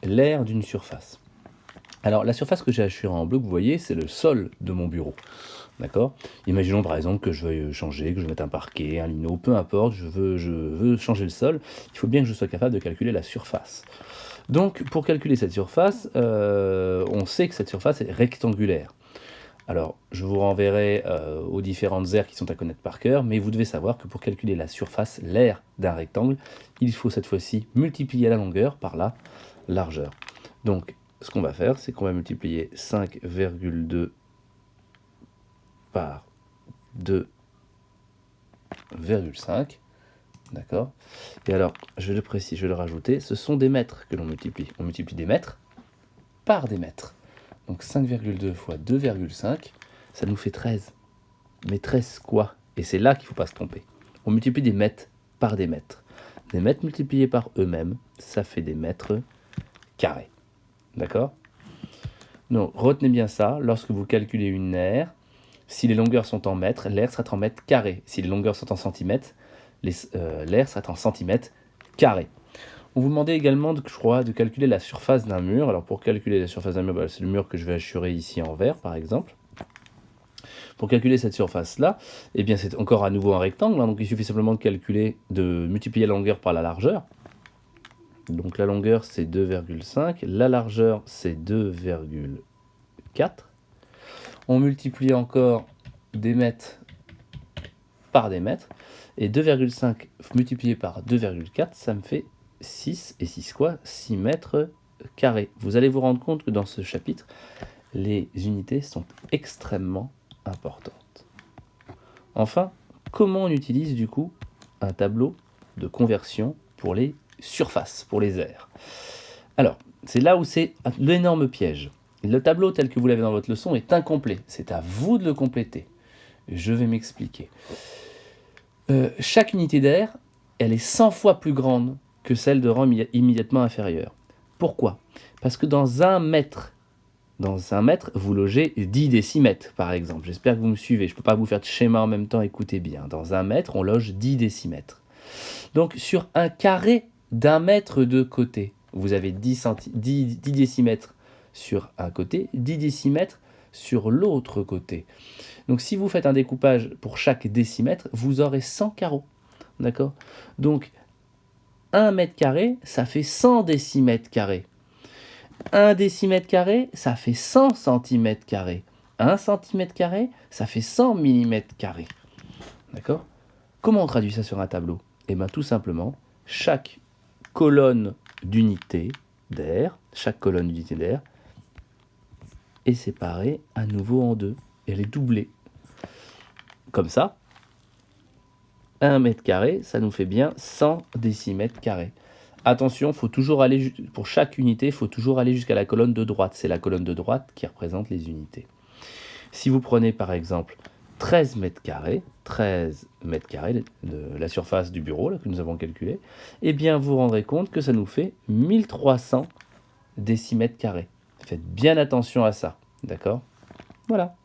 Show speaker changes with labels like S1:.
S1: l'aire d'une surface. Alors, la surface que j'ai assurée en bleu, que vous voyez, c'est le sol de mon bureau. D'accord? Imaginons par exemple que je veuille changer, que je mette un parquet, un lino, peu importe, je veux changer le sol. Il faut bien que je sois capable de calculer la surface. Donc, pour calculer cette surface, on sait que cette surface est rectangulaire. Alors, je vous renverrai aux différentes aires qui sont à connaître par cœur, mais vous devez savoir que pour calculer la surface, l'aire d'un rectangle, il faut cette fois-ci multiplier la longueur par la largeur. Donc, ce qu'on va faire, c'est qu'on va multiplier 5,2 par 2,5, d'accord? Et alors, je le précise, je vais le rajouter, ce sont des mètres que l'on multiplie. On multiplie des mètres par des mètres. Donc 5,2 fois 2,5, ça nous fait 13. Mais 13 quoi? Et c'est là qu'il ne faut pas se tromper. On multiplie des mètres par des mètres. Des mètres multipliés par eux-mêmes, ça fait des mètres carrés. D'accord? Donc, retenez bien ça, lorsque vous calculez une aire, si les longueurs sont en mètres, l'aire sera en mètres carrés. Si les longueurs sont en centimètres, l'aire sera en centimètres carrés. On vous demandait également, je crois, de calculer la surface d'un mur. Alors pour calculer la surface d'un mur, c'est le mur que je vais assurer ici en vert, par exemple. Pour calculer cette surface-là, eh bien c'est encore à nouveau un rectangle, hein, donc il suffit simplement de multiplier la longueur par la largeur. Donc la longueur c'est 2,5, la largeur c'est 2,4. On multiplie encore des mètres par des mètres, et 2,5 multiplié par 2,4, ça me fait 6, et 6 quoi? 6 mètres carrés. Vous allez vous rendre compte que dans ce chapitre, les unités sont extrêmement importantes. Enfin, comment on utilise du coup un tableau de conversion pour les surfaces, pour les aires? Alors, c'est là où c'est l'énorme piège. Le tableau tel que vous l'avez dans votre leçon est incomplet. C'est à vous de le compléter. Je vais m'expliquer. Chaque unité d'aire, elle est 100 fois plus grande que celle de rang immédiatement inférieur. Pourquoi? Parce que dans un mètre, vous logez 10 décimètres, par exemple. J'espère que vous me suivez. Je ne peux pas vous faire de schéma en même temps, écoutez bien. Dans un mètre, on loge 10 décimètres. Donc, sur un carré d'un mètre de côté, vous avez 10 décimètres sur un côté, 10 décimètres sur l'autre côté. Donc, si vous faites un découpage pour chaque décimètre, vous aurez 100 carreaux. D'accord? Donc, 1 mètre carré, ça fait 100 décimètres carrés. 1 décimètre carré, ça fait 100 centimètres carrés. 1 centimètre carré, ça fait 100 millimètres carrés. D'accord? Comment on traduit ça sur un tableau? Eh bien, tout simplement, chaque colonne d'unité d'air est séparée à nouveau en deux. Elle est doublée. Comme ça, 1 mètre carré, ça nous fait bien 100 décimètres carrés. Attention, pour chaque unité, il faut toujours aller jusqu'à la colonne de droite. C'est la colonne de droite qui représente les unités. Si vous prenez par exemple 13 mètres carrés de la surface du bureau là, que nous avons calculé, eh bien vous vous rendrez compte que ça nous fait 1300 décimètres carrés. Faites bien attention à ça, d'accord? Voilà.